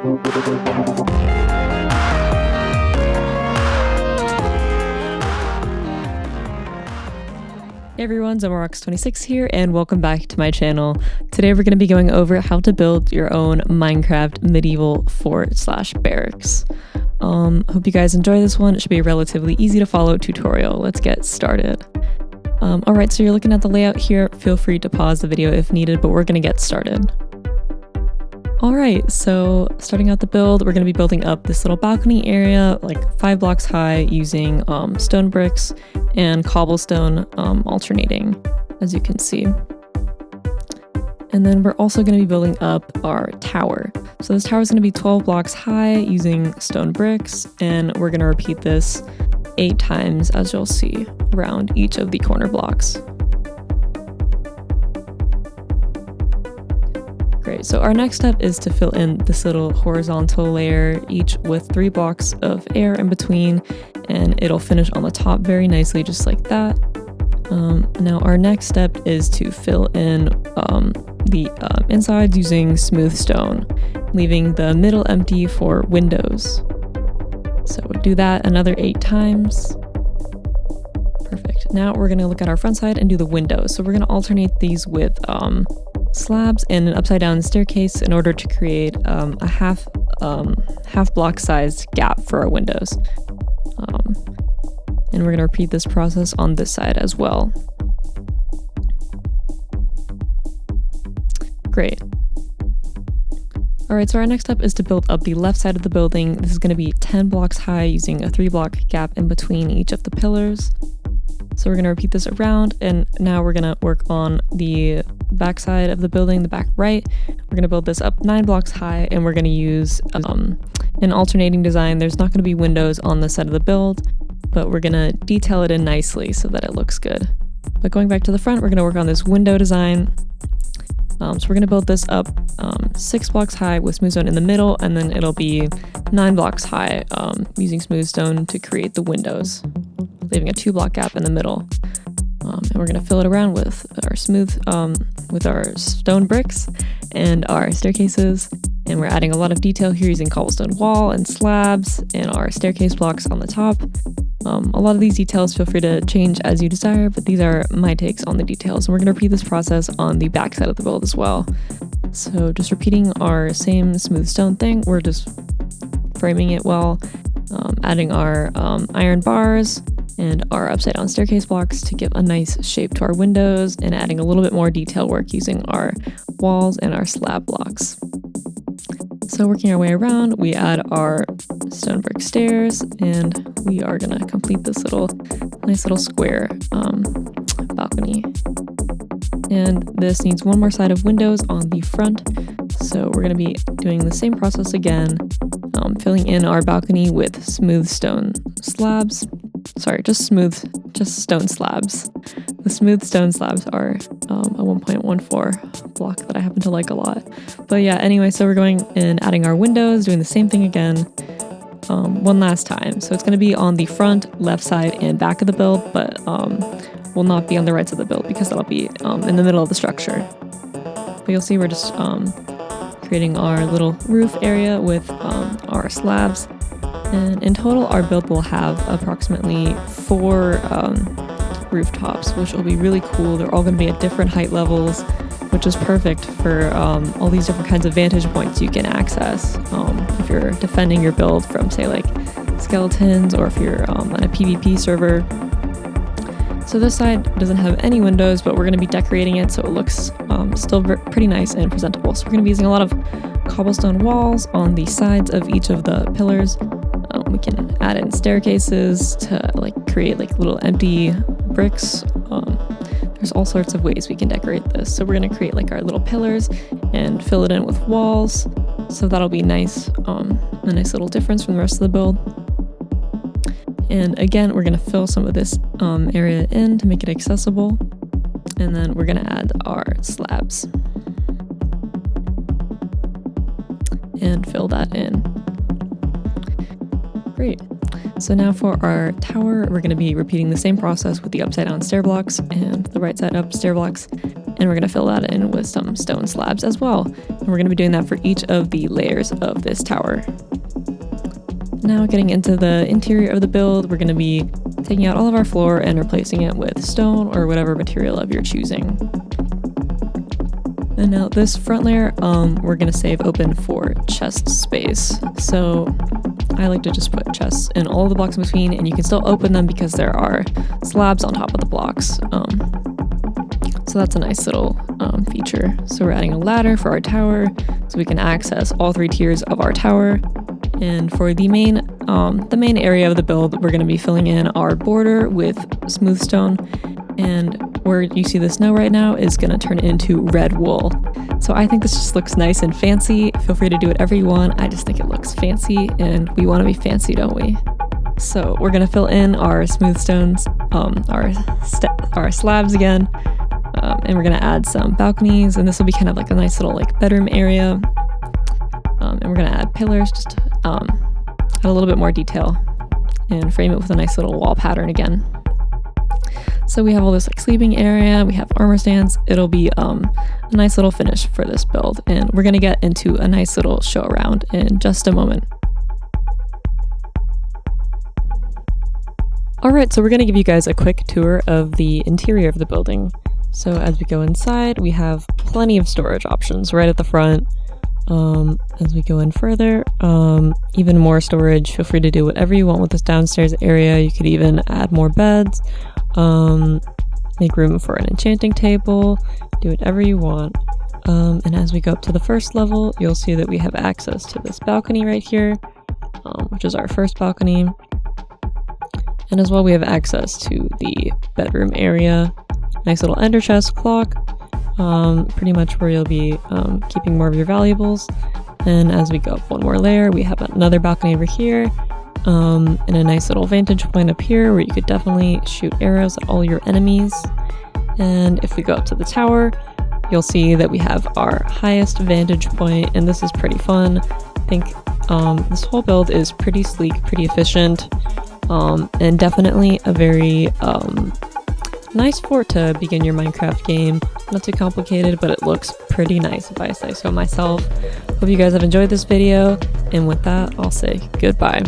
Hey everyone, barracks26 here, and welcome back to my channel. Today we're going to be going over how to build your own Minecraft medieval fort/barracks. Hope you guys enjoy this one. It should be a relatively easy to follow tutorial. Let's get started. Alright, so you're looking at the layout here. Feel free to pause the video if needed, but we're going to get started. Alright, so starting out the build, we're going to be building up this little balcony area, like 5 blocks high, using stone bricks and cobblestone alternating, as you can see. And then we're also going to be building up our tower. So this tower is going to be 12 blocks high using stone bricks, and we're going to repeat this 8 times, as you'll see, around each of the corner blocks. Great, so our next step is to fill in this little horizontal layer, each with 3 blocks of air in between, and it'll finish on the top very nicely, just like that. Now our next step is to fill in the insides using smooth stone, leaving the middle empty for windows. So we'll do that another 8 times. Perfect. Now we're going to look at our front side and do the windows. So we're going to alternate these with slabs and an upside down staircase in order to create a half block sized gap for our windows. And we're going to repeat this process on this side as well. Great. Alright, so our next step is to build up the left side of the building. This is going to be 10 blocks high using a 3 block gap in between each of the pillars. So we're going to repeat this around, and now we're going to work on the back side of the building, the back right. We're going to build this up 9 blocks high, and we're going to use an alternating design. There's not going to be windows on this side of the build, but we're going to detail it in nicely so that it looks good. But going back to the front, we're going to work on this window design. So we're going to build this up 6 blocks high with smooth stone in the middle, and then it'll be 9 blocks high using smooth stone to create the windows, leaving a 2 block gap in the middle. And we're going to fill it around with our with our stone bricks and our staircases. And we're adding a lot of detail here using cobblestone wall and slabs and our staircase blocks on the top. A lot of these details, feel free to change as you desire, but these are my takes on the details. And we're going to repeat this process on the back side of the build as well. So just repeating our same smooth stone thing, we're just framing it well, adding our iron bars and our upside down staircase blocks to give a nice shape to our windows, and adding a little bit more detail work using our walls and our slab blocks. So working our way around, we add our stone brick stairs, and we are going to complete this nice little square balcony. And this needs one more side of windows on the front, so we're going to be doing the same process again, filling in our balcony with smooth stone slabs. Sorry, just stone slabs. The smooth stone slabs are a 1.14 block that I happen to like a lot. But yeah, anyway, so we're going and adding our windows, doing the same thing again, one last time. So it's going to be on the front, left side, and back of the build, but will not be on the right side of the build because that'll be in the middle of the structure. But you'll see we're just creating our little roof area with our slabs. And in total, our build will have approximately 4 rooftops, which will be really cool. They're all going to be at different height levels, which is perfect for all these different kinds of vantage points you can access if you're defending your build from, say, like skeletons, or if you're on a PvP server. So this side doesn't have any windows, but we're going to be decorating it so it looks still pretty nice and presentable. So we're going to be using a lot of cobblestone walls on the sides of each of the pillars. We can add in staircases to create little empty bricks. There's all sorts of ways we can decorate this. So we're going to create our little pillars and fill it in with walls. So that'll be nice, a nice little difference from the rest of the build. And again, we're going to fill some of this area in to make it accessible. And then we're going to add our slabs and fill that in. Great. So now for our tower, we're going to be repeating the same process with the upside down stair blocks and the right side up stair blocks. And we're going to fill that in with some stone slabs as well. And we're we're going to be doing that for each of the layers of this tower. Now getting into the interior of the build, we're going to be taking out all of our floor and replacing it with stone or whatever material of your choosing. And now this front layer, we're going to save open for chest space. So I like to just put chests in all of the blocks in between, and you can still open them because there are slabs on top of the blocks. So that's a nice little feature. So we're adding a ladder for our tower so we can access all 3 tiers of our tower. And for the main area of the build, we're going to be filling in our border with smooth stone. And where you see the snow right now is going to turn into red wool. So I think this just looks nice and fancy. Feel free to do whatever you want. I just think it looks fancy, and we want to be fancy, don't we? So we're going to fill in our smooth stones, our slabs again. And we're going to add some balconies, and this will be kind of like a nice little like bedroom area. And we're going to add pillars just to add a little bit more detail and frame it with a nice little wall pattern again. So we have all this like sleeping area, we have armor stands. It'll be a nice little finish for this build, and we're going to get into a nice little show around in just a moment. Alright, so we're going to give you guys a quick tour of the interior of the building. So as we go inside, we have plenty of storage options right at the front. As we go in further, even more storage. Feel free to do whatever you want with this downstairs area. You could even add more beds, make room for an enchanting table, do whatever you want. And as we go up to the first level, you'll see that we have access to this balcony right here, which is our first balcony. And as well, we have access to the bedroom area. Nice little ender chest, clock, pretty much where you'll be keeping more of your valuables. And as we go up one more layer, we have another balcony over here, and a nice little vantage point up here where you could definitely shoot arrows at all your enemies. And if we go up to the tower, you'll see that we have our highest vantage point, and this is pretty fun. I think this whole build is pretty sleek, pretty efficient, and definitely a very nice fort to begin your Minecraft game. Not too complicated, but it looks pretty nice if I say so myself. Hope you guys have enjoyed this video, and with that, I'll say goodbye.